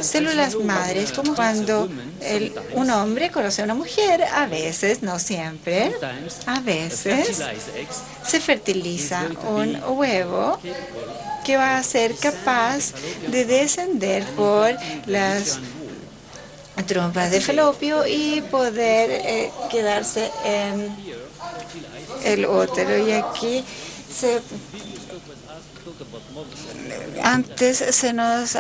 células madres, como cuando un hombre conoce a una mujer, a veces, no siempre, a veces se fertiliza un huevo que va a ser capaz de descender por las trompas de falopio y poder quedarse en el útero. Y aquí antes se nos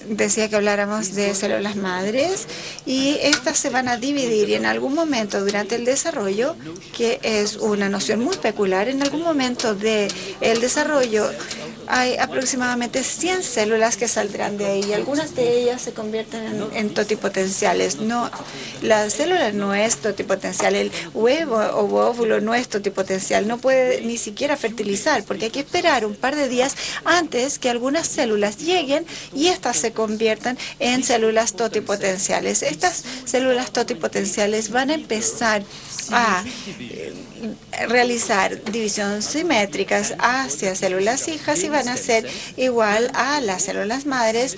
decía que habláramos de células madres y estas se van a dividir y en algún momento durante el desarrollo, que es una noción muy peculiar, en algún momento del desarrollo hay aproximadamente 100 células que saldrán de ahí y algunas de ellas se convierten en totipotenciales. No, la célula no es totipotencial, el huevo o óvulo no es totipotencial, no puede ni siquiera fertilizar porque hay que esperar un par de días antes que algunas células lleguen y estas se conviertan en células totipotenciales. Estas células totipotenciales van a empezar a realizar división simétricas hacia células hijas y van a ser igual a las células madres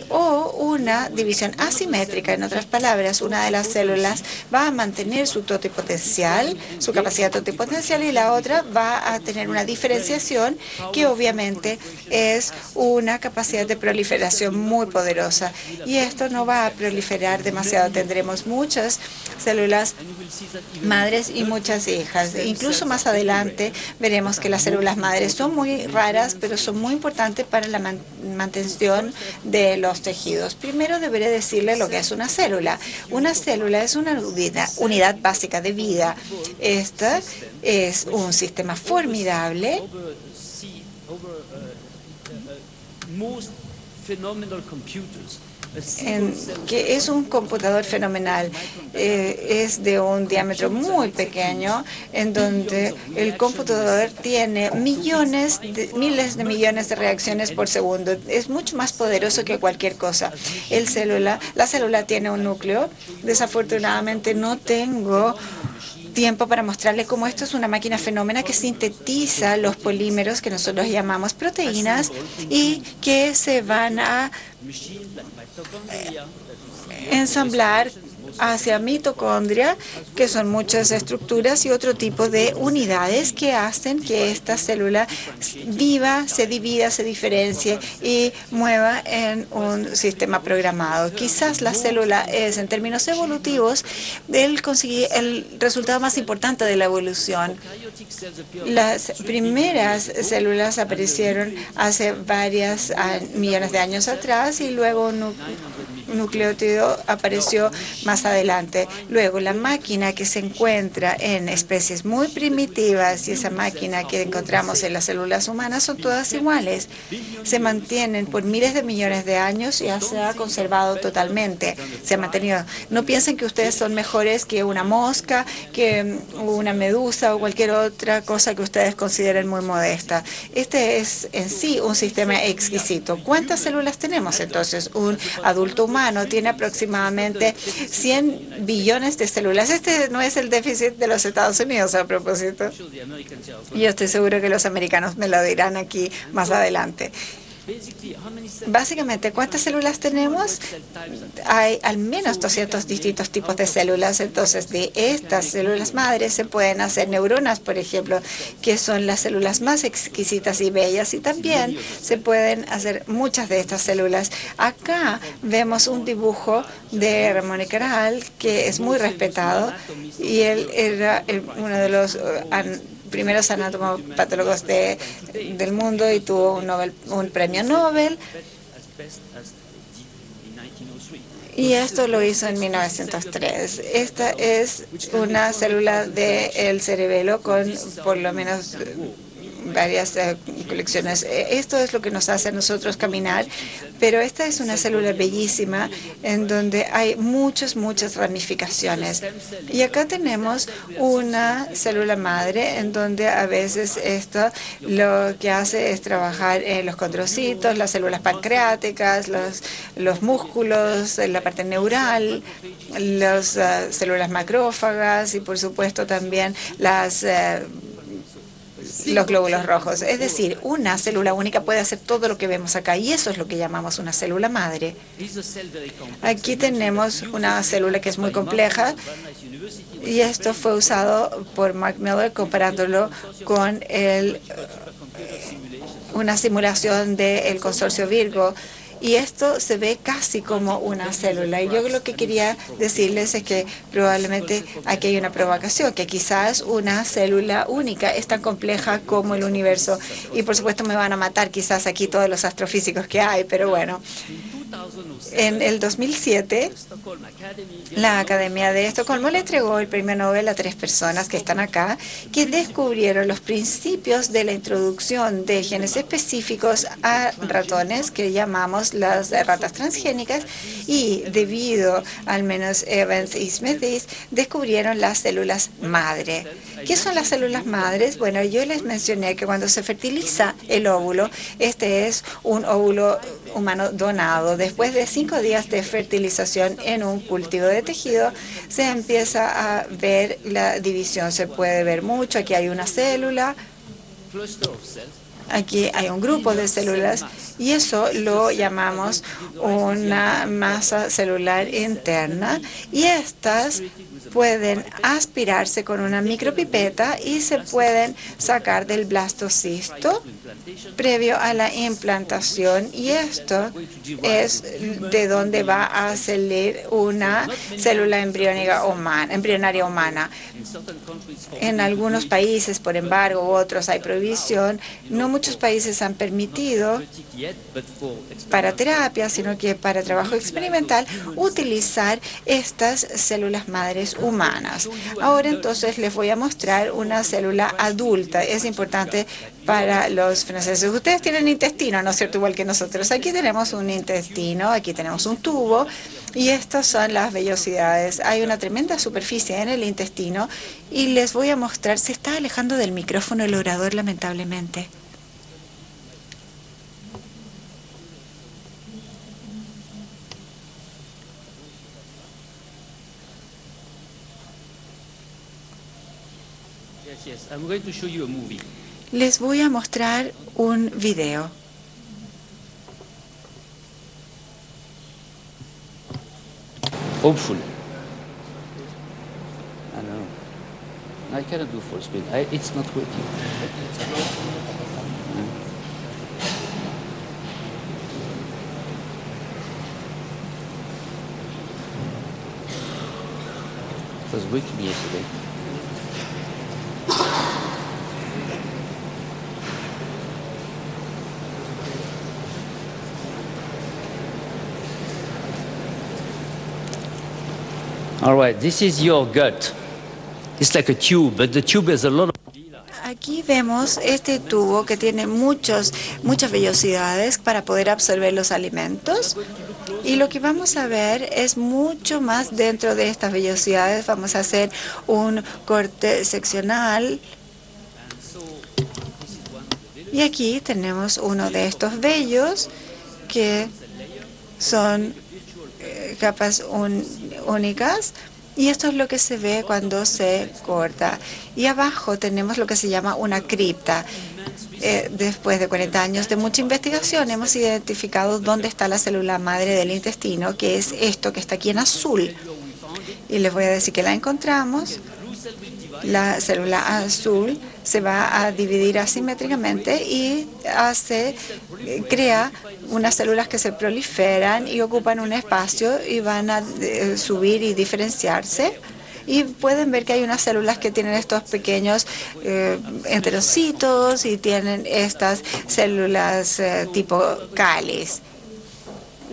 o una división asimétrica. En otras palabras, una de las células va a mantener su totipotencial, su capacidad totipotencial, y la otra va a tener una diferenciación que obviamente es una capacidad de proliferación muy poderosa. Y esto no va a proliferar demasiado. Tendremos muchas células madres y muchas hijas. Incluso más adelante veremos que las células madres son muy raras, pero son muy importantes para la mantención de los tejidos. Primero deberé decirle lo que es una célula. Una célula es una unidad básica de vida. Esta es un sistema formidable que es un computador fenomenal. Es de un diámetro muy pequeño, en donde el computador tiene miles de millones de reacciones por segundo. Es mucho más poderoso que cualquier cosa. La célula tiene un núcleo. Desafortunadamente no tengo tiempo para mostrarle cómo esto es una máquina fenómena que sintetiza los polímeros que nosotros llamamos proteínas y que se van a ensamblar hacia mitocondria, que son muchas estructuras y otro tipo de unidades que hacen que esta célula viva, se divida, se diferencie y mueva en un sistema programado. Quizás la célula es, en términos evolutivos, el resultado más importante de la evolución. Las primeras células aparecieron hace varios millones de años atrás y luego un nucleótido apareció más adelante. Luego, la máquina que se encuentra en especies muy primitivas y esa máquina que encontramos en las células humanas son todas iguales. Se mantienen por miles de millones de años y ya se ha conservado totalmente. Se ha mantenido. No piensen que ustedes son mejores que una mosca, que una medusa o cualquier otra cosa que ustedes consideren muy modesta. Este es en sí un sistema exquisito. ¿Cuántas células tenemos entonces? Un adulto humano tiene aproximadamente 100 billones de células. Este no es el déficit de los Estados Unidos, a propósito. Yo estoy seguro que los americanos me lo dirán aquí más adelante. Básicamente, ¿cuántas células tenemos? Hay al menos 200 distintos tipos de células. Entonces, de estas células madres se pueden hacer neuronas, por ejemplo, que son las células más exquisitas y bellas. Y también se pueden hacer muchas de estas células. Acá vemos un dibujo de Ramón y Caral, que es muy respetado. Y él era uno de los primeros anatomopatólogos del mundo y tuvo un premio Nobel. Y esto lo hizo en 1903. Esta es una célula del cerebelo con por lo menos varias colecciones. Esto es lo que nos hace a nosotros caminar, pero esta es una célula bellísima en donde hay muchas ramificaciones. Y acá tenemos una célula madre en donde a veces esto lo que hace es trabajar en los condrocitos, las células pancreáticas, los músculos, la parte neural, las células macrófagas y por supuesto también las los glóbulos rojos. Es decir, una célula única puede hacer todo lo que vemos acá y eso es lo que llamamos una célula madre. Aquí tenemos una célula que es muy compleja y esto fue usado por Mark Miller comparándolo con una simulación del consorcio Virgo. Y esto se ve casi como una célula. Y yo lo que quería decirles es que probablemente aquí hay una provocación, que quizás una célula única es tan compleja como el universo. Y por supuesto me van a matar quizás aquí todos los astrofísicos que hay, pero bueno. En el 2007, la Academia de Estocolmo le entregó el premio Nobel a 3 personas que están acá, que descubrieron los principios de la introducción de genes específicos a ratones, que llamamos las ratas transgénicas, y debido al menos Evans y Smithis, descubrieron las células madre. ¿Qué son las células madres? Bueno, yo les mencioné que cuando se fertiliza el óvulo, este es un óvulo humano donado. Después de 5 días de fertilización en un cultivo de tejido, se empieza a ver la división. Se puede ver mucho. Aquí hay una célula. Aquí hay un grupo de células y eso lo llamamos una masa celular interna y estas pueden aspirarse con una micropipeta y se pueden sacar del blastocisto previo a la implantación y esto es de donde va a salir una célula embrionaria humana. En algunos países, por embargo, otros hay prohibición. No muchos países han permitido para terapia, sino que para trabajo experimental, utilizar estas células madres humanas. Ahora entonces les voy a mostrar una célula adulta. Es importante para los franceses. Ustedes tienen intestino, ¿no es cierto? Igual que nosotros. Aquí tenemos un intestino, aquí tenemos un tubo y estas son las vellosidades. Hay una tremenda superficie en el intestino y les voy a mostrar. Se está alejando del micrófono el orador, lamentablemente. Les voy a mostrar un video. Hopeful. I know. I cannot do full speed. It's not working. It was working yesterday. All right, this is your gut. It's like a tube, but the tube has a lot of... Aquí vemos este tubo que tiene muchas vellosidades para poder absorber los alimentos. Y lo que vamos a ver es mucho más dentro de estas vellosidades. Vamos a hacer un corte seccional. Y aquí tenemos uno de estos vellos que son capas únicas. Y esto es lo que se ve cuando se corta. Y abajo tenemos lo que se llama una cripta. Después de 40 años de mucha investigación, hemos identificado dónde está la célula madre del intestino, que es esto que está aquí en azul. Y les voy a decir que la encontramos. La célula azul se va a dividir asimétricamente y crea unas células que se proliferan y ocupan un espacio y van a subir y diferenciarse. Y pueden ver que hay unas células que tienen estos pequeños enterocitos y tienen estas células tipo cáliz,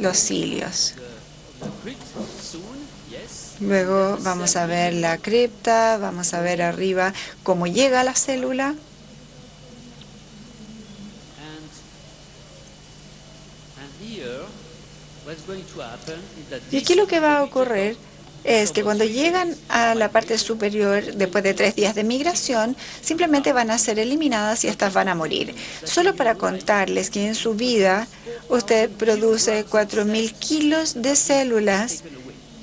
los cilios. Luego vamos a ver la cripta, vamos a ver arriba cómo llega la célula. Y aquí lo que va a ocurrir es que cuando llegan a la parte superior, después de 3 días de migración, simplemente van a ser eliminadas y estas van a morir. Solo para contarles que en su vida usted produce 4.000 kilos de células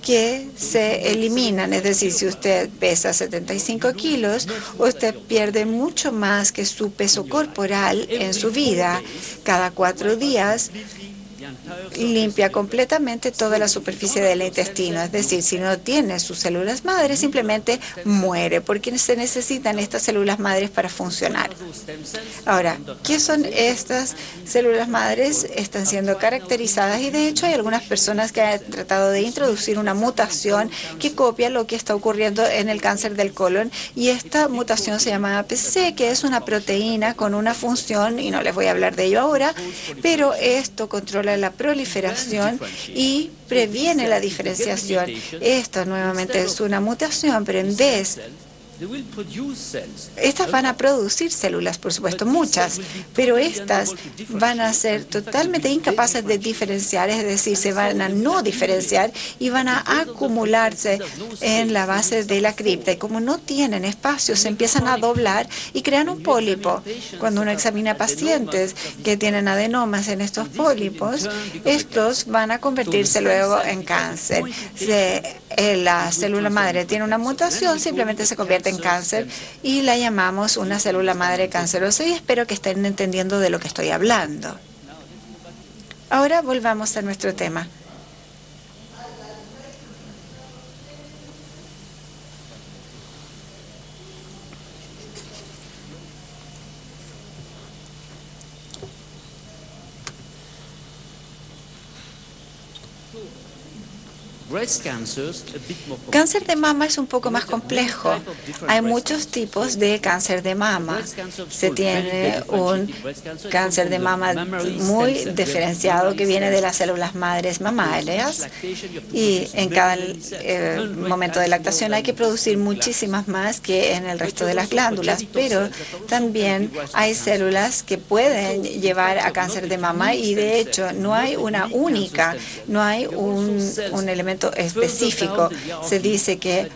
que se eliminan. Es decir, si usted pesa 75 kilos, usted pierde mucho más que su peso corporal en su vida. Cada 4 días limpia completamente toda la superficie del intestino. Es decir, si no tiene sus células madres, simplemente muere, porque se necesitan estas células madres para funcionar. Ahora, ¿qué son estas células madres? Están siendo caracterizadas y de hecho hay algunas personas que han tratado de introducir una mutación que copia lo que está ocurriendo en el cáncer del colon, y esta mutación se llama APC, que es una proteína con una función, y no les voy a hablar de ello ahora, pero esto controla la proliferación y previene la diferenciación. Esto nuevamente es una mutación, pero en vez estas van a producir células, por supuesto, muchas, pero estas van a ser totalmente incapaces de diferenciar, es decir, se van a no diferenciar y van a acumularse en la base de la cripta. Y como no tienen espacio, se empiezan a doblar y crean un pólipo. Cuando uno examina pacientes que tienen adenomas en estos pólipos, estos van a convertirse luego en cáncer. La célula madre tiene una mutación, simplemente se convierte en cáncer y la llamamos una célula madre cancerosa, y espero que estén entendiendo de lo que estoy hablando. Ahora volvamos a nuestro tema. Cáncer de mama es un poco más complejo. Hay muchos tipos de cáncer de mama. Se tiene un cáncer de mama muy diferenciado que viene de las células madres mamarias, y en cada momento de lactación hay que producir muchísimas más que en el resto de las glándulas, pero también hay células que pueden llevar a cáncer de mama, y de hecho no hay una única, no hay un elemento específico. Se dice que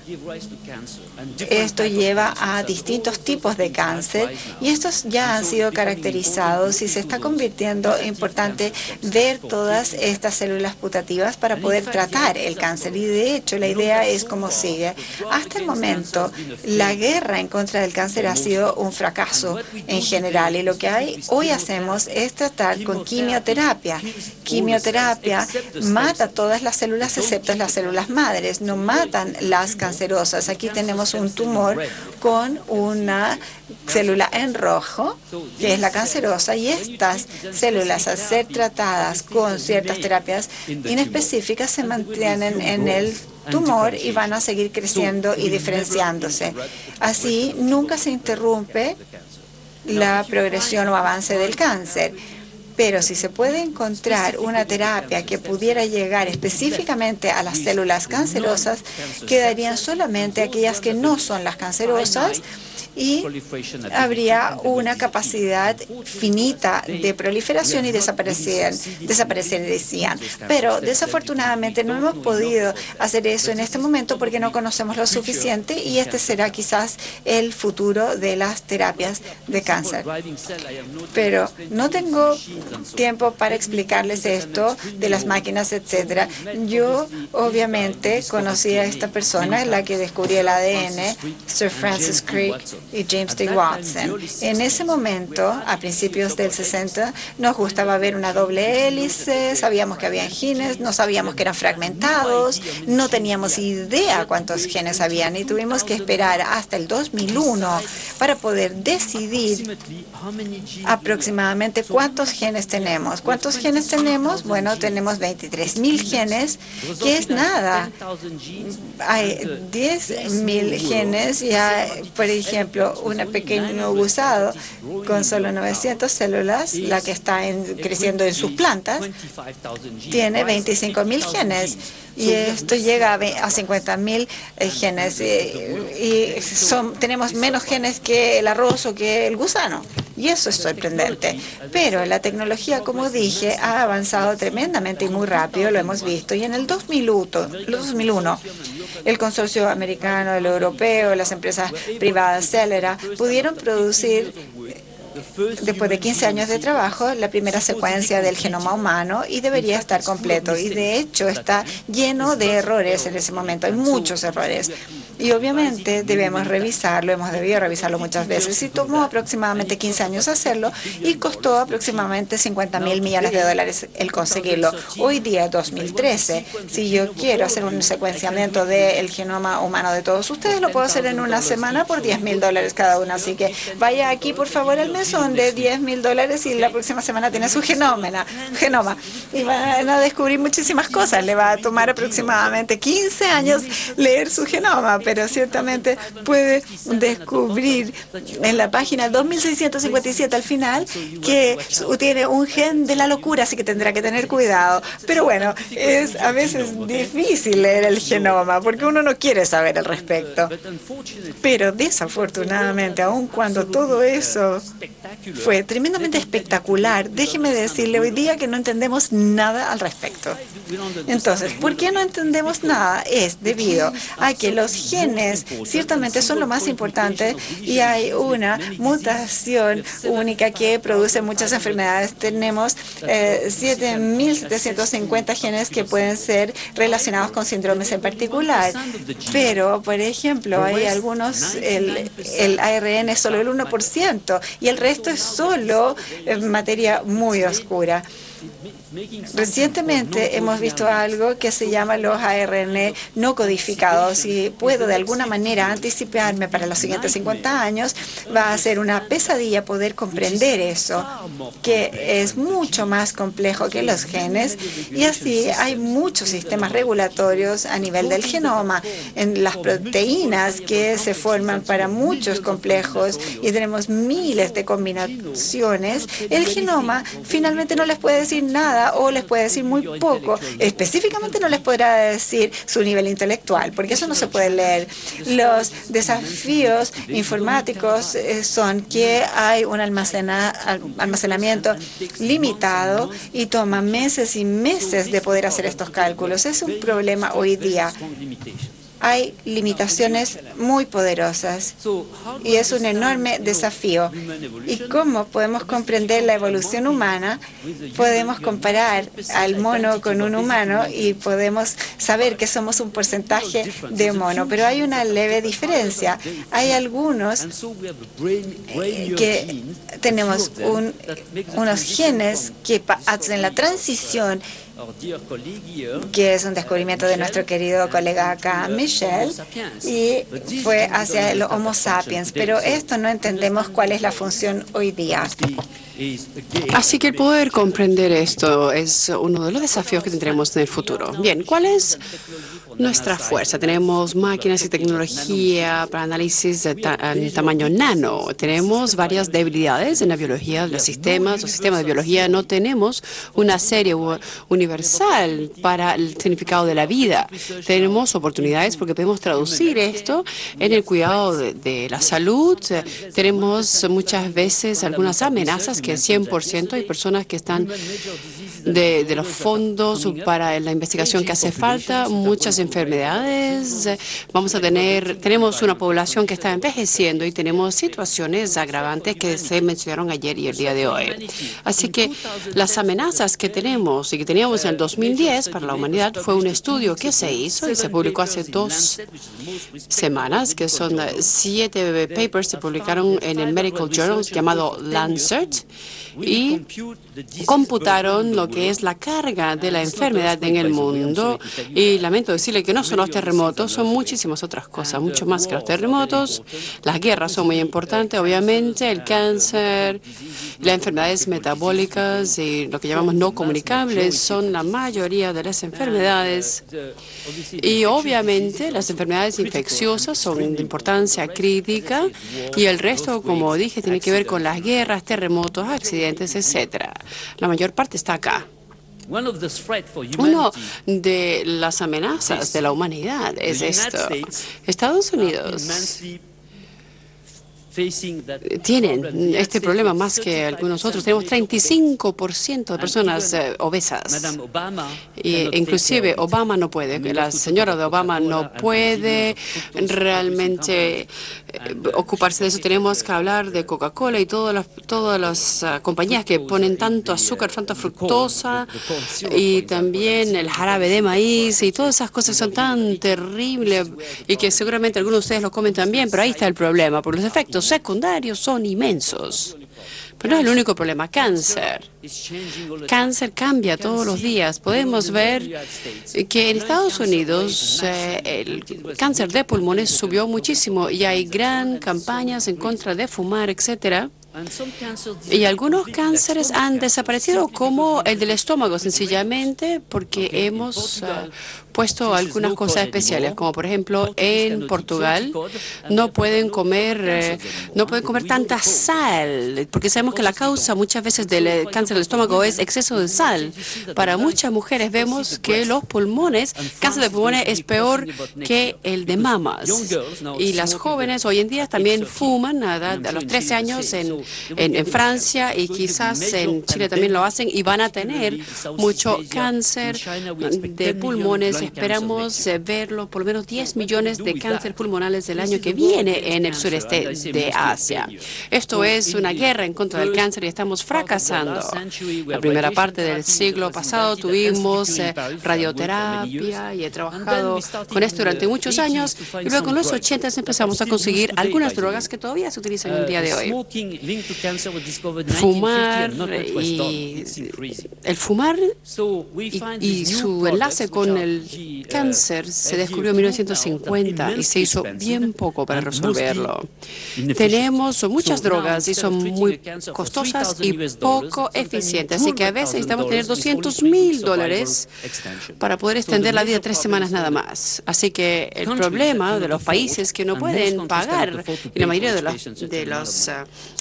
esto lleva a distintos tipos de cáncer, y estos ya han sido caracterizados, y se está convirtiendo importante ver todas estas células putativas para poder tratar el cáncer. Y de hecho la idea es como sigue. Hasta el momento la guerra en contra del cáncer ha sido un fracaso en general, y lo que hoy hacemos es tratar con quimioterapia. Quimioterapia mata todas las células excepto las células madres, no matan las cancerosas. Aquí tenemos un tumor con una célula en rojo, que es la cancerosa, y estas células, al ser tratadas con ciertas terapias inespecíficas, se mantienen en el tumor y van a seguir creciendo y diferenciándose. Así, nunca se interrumpe la progresión o avance del cáncer. Pero si se puede encontrar una terapia que pudiera llegar específicamente a las células cancerosas, quedarían solamente aquellas que no son las cancerosas, y habría una capacidad finita de proliferación y desaparecerían. Pero desafortunadamente no hemos podido hacer eso en este momento porque no conocemos lo suficiente, y este será quizás el futuro de las terapias de cáncer. Pero no tengo tiempo para explicarles esto de las máquinas, etcétera. Yo obviamente conocí a esta persona, la que descubrió el ADN, Sir Francis Crick y James D. Watson. En ese momento, a principios del 60, nos gustaba ver una doble hélice, sabíamos que habían genes, no sabíamos que eran fragmentados, no teníamos idea cuántos genes habían, y tuvimos que esperar hasta el 2001 para poder decidir aproximadamente cuántos genes tenemos. ¿Cuántos genes tenemos? Bueno, tenemos 23,000 genes, que es nada. Hay 10,000 genes y hay, por ejemplo, un pequeño gusano con solo 900 células, la que está creciendo en sus plantas, tiene 25,000 genes. Y esto llega a 50,000 genes. Y tenemos menos genes que el arroz o que el gusano. Y eso es sorprendente. Pero la tecnología, como dije, ha avanzado tremendamente y muy rápido, lo hemos visto. Y en el 2001, el consorcio americano, el europeo, las empresas privadas, etcétera, pudieron producir después de 15 años de trabajo, la primera secuencia del genoma humano y debería estar completo. Y de hecho está lleno de errores en ese momento. Hay muchos errores. Y obviamente debemos revisarlo, hemos debido revisarlo muchas veces. Y tomó aproximadamente 15 años hacerlo y costó aproximadamente 50.000 millones de dólares el conseguirlo. Hoy día, 2013, si yo quiero hacer un secuenciamiento del genoma humano de todos ustedes, lo puedo hacer en una semana por $10.000 cada uno. Así que vaya aquí, por favor, al mesón de $10.000 y la próxima semana tiene su genoma. Y van a descubrir muchísimas cosas. Le va a tomar aproximadamente 15 años leer su genoma, pero ciertamente puede descubrir en la página 2657 al final que tiene un gen de la locura, así que tendrá que tener cuidado. Pero bueno, es a veces difícil leer el genoma porque uno no quiere saber al respecto. Pero desafortunadamente, aun cuando todo eso fue tremendamente espectacular, déjeme decirle hoy día que no entendemos nada al respecto. Entonces, ¿por qué no entendemos nada? Es debido a que los genes ciertamente son lo más importante y hay una mutación única que produce muchas enfermedades. Tenemos 7.750 genes que pueden ser relacionados con síndromes en particular. Pero, por ejemplo, hay algunos, el ARN es solo el 1% y el resto es solo materia muy oscura. Recientemente hemos visto algo que se llama los ARN no codificados y puedo de alguna manera anticiparme para los siguientes 50 años. Va a ser una pesadilla poder comprender eso, que es mucho más complejo que los genes y así hay muchos sistemas regulatorios a nivel del genoma, en las proteínas que se forman para muchos complejos y tenemos miles de combinaciones. El genoma finalmente no les puede decir nada o les puede decir muy poco. Específicamente no les podrá decir su nivel intelectual, porque eso no se puede leer. Los desafíos informáticos son que hay un almacenamiento limitado y toma meses y meses de poder hacer estos cálculos. Es un problema hoy día. Hay limitaciones muy poderosas y es un enorme desafío. ¿Y cómo podemos comprender la evolución humana? Podemos comparar al mono con un humano y podemos saber que somos un porcentaje de mono, pero hay una leve diferencia. Hay algunos que tenemos unos genes que hacen la transición, que es un descubrimiento de nuestro querido colega acá, Michel, y fue hacia el Homo sapiens, pero esto no entendemos cuál es la función hoy día. Así que el poder comprender esto es uno de los desafíos que tendremos en el futuro. Bien, ¿cuál es nuestra fuerza? Tenemos máquinas y tecnología para análisis de tamaño nano. Tenemos varias debilidades en la biología de los sistemas de biología. No tenemos una serie universal para el significado de la vida. Tenemos oportunidades porque podemos traducir esto en el cuidado de la salud. Tenemos muchas veces algunas amenazas que 100% hay personas que están de los fondos para la investigación que hace falta, muchas enfermedades. Tenemos una población que está envejeciendo y tenemos situaciones agravantes que se mencionaron ayer y el día de hoy. Así que las amenazas que tenemos y que teníamos en el 2010 para la humanidad fue un estudio que se hizo y se publicó hace 2 semanas, que son 7 papers que se publicaron en el Medical Journal llamado Lancet, y computaron lo que es la carga de la enfermedad en el mundo. Y lamento decirle que no son los terremotos, son muchísimas otras cosas, mucho más que los terremotos. Las guerras son muy importantes, obviamente, el cáncer, las enfermedades metabólicas y lo que llamamos no comunicables son la mayoría de las enfermedades. Y obviamente las enfermedades infecciosas son de importancia crítica y el resto, como dije, tiene que ver con las guerras, terremotos, accidentes, etcétera. La mayor parte está acá. Una de las amenazas de la humanidad es esto. Estados Unidos tienen este problema más que algunos otros. Tenemos 35% de personas obesas. Inclusive Obama no puede, la señora de Obama no puede realmente ocuparse de eso. Tenemos que hablar de Coca-Cola y todas las compañías que ponen tanto azúcar, tanta fructosa, y también el jarabe de maíz y todas esas cosas son tan terribles y que seguramente algunos de ustedes lo comen también, pero ahí está el problema, porque los efectos secundarios son inmensos. Pero no es el único problema. Cáncer. Cáncer cambia todos los días. Podemos ver que en Estados Unidos el cáncer de pulmones subió muchísimo y hay gran campañas en contra de fumar, etcétera. Y algunos cánceres han desaparecido, como el del estómago, sencillamente porque hemos puesto algunas cosas especiales, como por ejemplo en Portugal no pueden comer tanta sal, porque sabemos que la causa muchas veces del cáncer del estómago es exceso de sal. Para muchas mujeres vemos que los pulmones, cáncer de pulmones es peor que el de mamas. Y las jóvenes hoy en día también fuman a los 13 años en Francia, y quizás en Chile también lo hacen, y van a tener mucho cáncer de pulmones. Esperamos verlo, por lo menos 10 millones de cáncer pulmonales el año que viene en el sureste de Asia. Esto es una guerra en contra del cáncer y estamos fracasando. La primera parte del siglo pasado tuvimos radioterapia y he trabajado con esto durante muchos años, y luego en los 80 empezamos a conseguir algunas drogas que todavía se utilizan en el día de hoy. Fumar y el fumar y su enlace con el cáncer se descubrió en 1950 y se hizo bien poco para resolverlo. Tenemos muchas drogas y son muy costosas y poco eficientes, así que a veces necesitamos tener $200,000 para poder extender la vida 3 semanas nada más. Así que el problema de los países que no pueden pagar, y la mayoría de los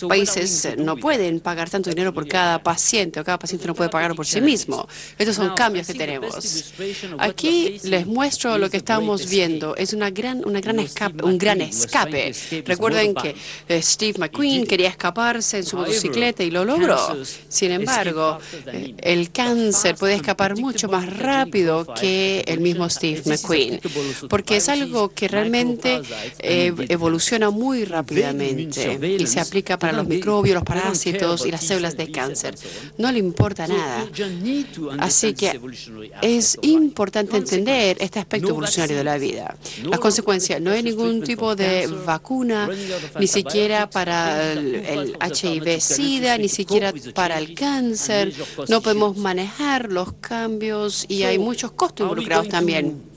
países no pueden pagar tanto dinero por cada paciente, o cada paciente no puede pagarlo por sí mismo. Estos son cambios que tenemos. Aquí les muestro lo que estamos viendo. Es un gran escape. Recuerden que Steve McQueen quería escaparse en su motocicleta y lo logró. Sin embargo, el cáncer puede escapar mucho más rápido que el mismo Steve McQueen, porque es algo que realmente evoluciona muy rápidamente y se aplica para los microbios, los parásitos y las células de cáncer. No le importa nada. Así que es importante entender este aspecto evolucionario de la vida. Las consecuencias: no hay ningún tipo de vacuna, ni siquiera para el HIV-Sida, ni siquiera para el cáncer. No podemos manejar los cambios y hay muchos costos involucrados también.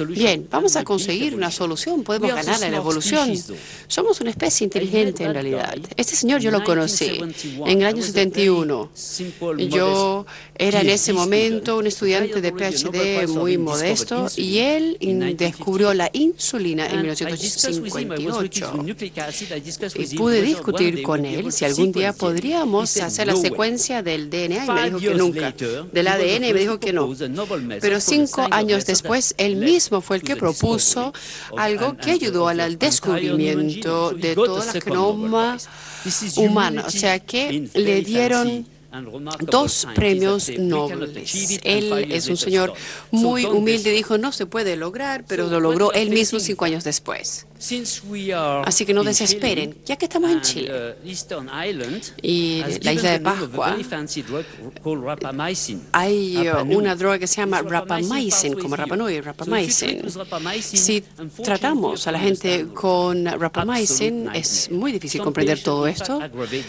Bien, vamos a conseguir una solución. Podemos ganar en la evolución. Somos una especie inteligente en realidad. Este señor yo lo conocí en el año 71. Yo era en ese momento un estudiante de PhD muy modesto y él descubrió la insulina en 1958. Y pude discutir con él si algún día podríamos hacer la secuencia del DNA y me dijo que nunca. Del ADN y me dijo que no. Pero 5 años después, él mismo fue el que propuso algo que ayudó al descubrimiento de toda la genoma humana. O sea que le dieron 2 premios Nobel. Él es un señor muy humilde, dijo no se puede lograr, pero lo logró él mismo 5 años después. Así que no desesperen, ya que estamos en Chile y la isla de Pascua, hay una droga que se llama rapamycin, como Rapa Nui, rapamycin. Si tratamos a la gente con rapamycin, es muy difícil comprender todo esto.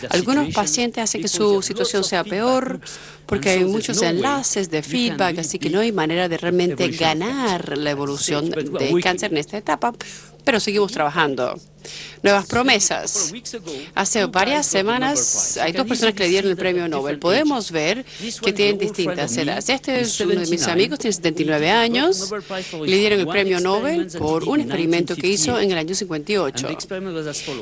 Algunos pacientes hacen que su situación sea peor porque hay muchos enlaces de feedback, así que no hay manera de realmente ganar la evolución de cáncer en esta etapa, pero seguimos trabajando. Nuevas promesas. Hace varias semanas hay 2 personas que le dieron el premio Nobel. Podemos ver que tienen distintas edades. Este es uno de mis amigos, tiene 79 años. Le dieron el premio Nobel por un experimento que hizo en el año 58.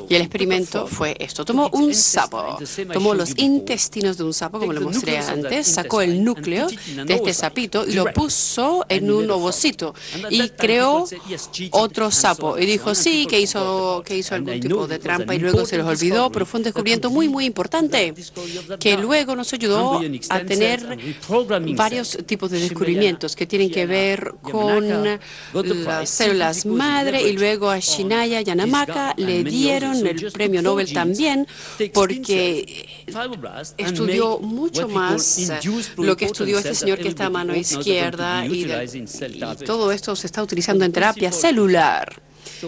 Y el experimento fue esto. Tomó un sapo, tomó los intestinos de un sapo, como le mostré antes, sacó el núcleo de este sapito y lo puso en un ovocito y creó otro sapo. Y dijo, sí, ¿qué hizo hizo algún tipo de trampa y luego se los olvidó, pero fue un descubrimiento muy, muy importante que luego nos ayudó a tener varios tipos de descubrimientos que tienen que ver con las células madre, y luego a Shinaya Yanamaka le dieron el premio Nobel también porque estudió mucho más lo que estudió este señor que está a mano izquierda, y todo esto se está utilizando en terapia celular.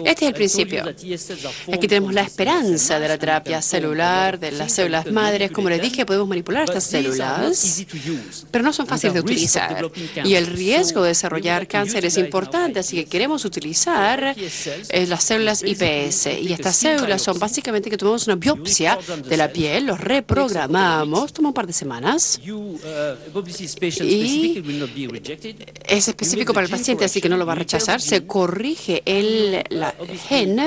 Este es el principio. Aquí tenemos la esperanza de la terapia celular, de las células madres. Como les dije, podemos manipular estas células, pero no son fáciles de utilizar. Y el riesgo de desarrollar cáncer es importante, así que queremos utilizar las células iPS. Y estas células son básicamente que tomamos una biopsia de la piel, los reprogramamos, toma un par de semanas, y es específico para el paciente, así que no lo va a rechazar. Se corrige la gen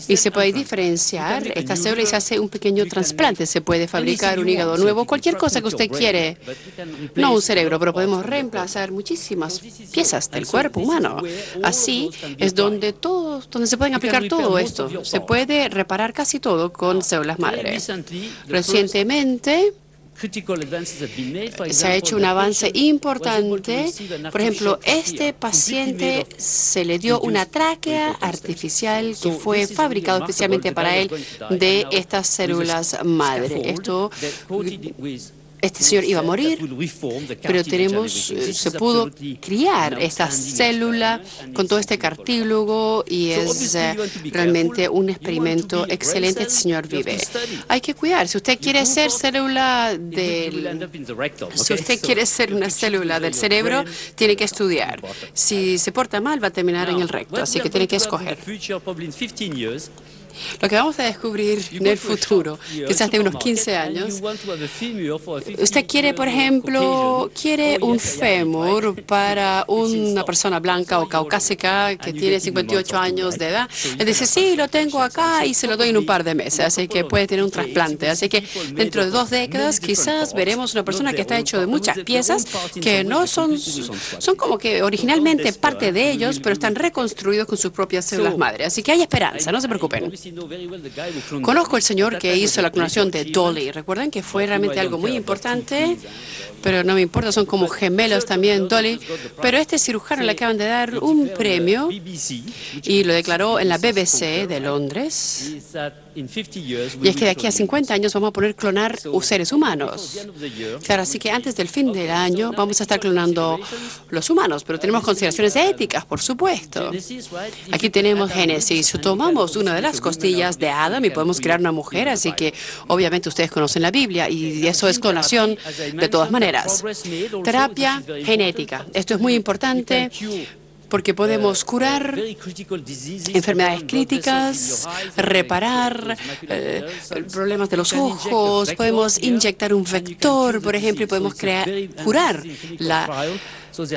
y se puede diferenciar esta célula y se hace un pequeño trasplante. Se puede fabricar un hígado nuevo, cualquier cosa que usted quiere. No un cerebro, pero podemos reemplazar muchísimas piezas del cuerpo humano. Así es donde se pueden aplicar todo esto. Se puede reparar casi todo con células madre. Recientemente se ha hecho un avance importante. Por ejemplo, este paciente se le dio una tráquea artificial que fue fabricado especialmente para él de estas células madre. Este señor iba a morir, pero se pudo criar esta célula con todo este cartílago y es realmente un experimento excelente. Este señor vive. Hay que cuidar. Si usted quiere ser una célula del cerebro, tiene que estudiar. Si se porta mal, va a terminar en el recto, así que tiene que escoger. Lo que vamos a descubrir en el futuro, quizás de unos 15 años, usted quiere, por ejemplo, un fémur para una persona blanca o caucásica que tiene 58 años de edad. Le dice, sí, lo tengo acá y se lo doy en un par de meses, así que puede tener un trasplante. Así que dentro de 2 décadas quizás veremos una persona que está hecho de muchas piezas que no son como que originalmente parte de ellos, pero están reconstruidos con sus propias células madre. Así que hay esperanza, no se preocupen. Conozco al señor que hizo la clonación de Dolly. Recuerden que fue realmente algo muy importante, pero no me importa, son como gemelos también, Dolly. Pero este cirujano le acaban de dar un premio y lo declaró en la BBC de Londres. Y es que de aquí a 50 años vamos a poder clonar seres humanos. Claro, así que antes del fin del año vamos a estar clonando los humanos, pero tenemos consideraciones éticas, por supuesto. Aquí tenemos Génesis. Tomamos una de las costillas de Adán y podemos crear una mujer, así que obviamente ustedes conocen la Biblia y eso es clonación de todas maneras. Terapia genética. Esto es muy importante porque podemos curar enfermedades críticas, reparar problemas de los ojos, podemos inyectar un vector, por ejemplo, y podemos curar la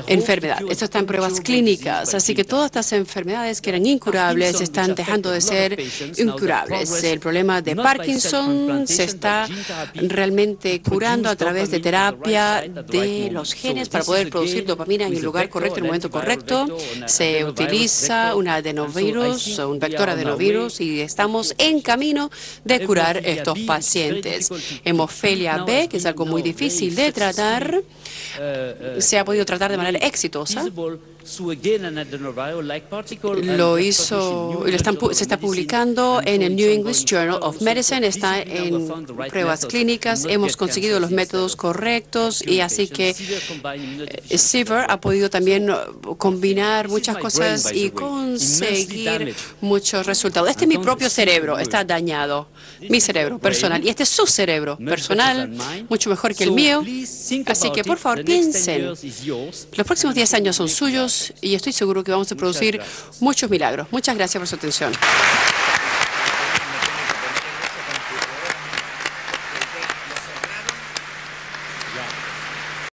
enfermedad. Esto está en pruebas clínicas, así que todas estas enfermedades que eran incurables están dejando de ser incurables. El problema de Parkinson se está realmente curando a través de terapia de los genes para poder producir dopamina en el lugar correcto, en el momento correcto. Se utiliza un adenovirus, un vector adenovirus, y estamos en camino de curar estos pacientes. Hemofilia B, que es algo muy difícil de tratar, se ha podido tratar de manera exitosa. Lo hizo, se está publicando en el New English Journal of Medicine, está en pruebas clínicas, hemos conseguido los métodos correctos y así que Sever ha podido también combinar muchas cosas y conseguir muchos resultados. Este es mi propio cerebro, está dañado, mi cerebro personal, y este es su cerebro personal, mucho mejor que el mío, así que por favor piensen, los próximos 10 años son suyos y estoy seguro que vamos a producir muchos milagros. Muchas gracias por su atención.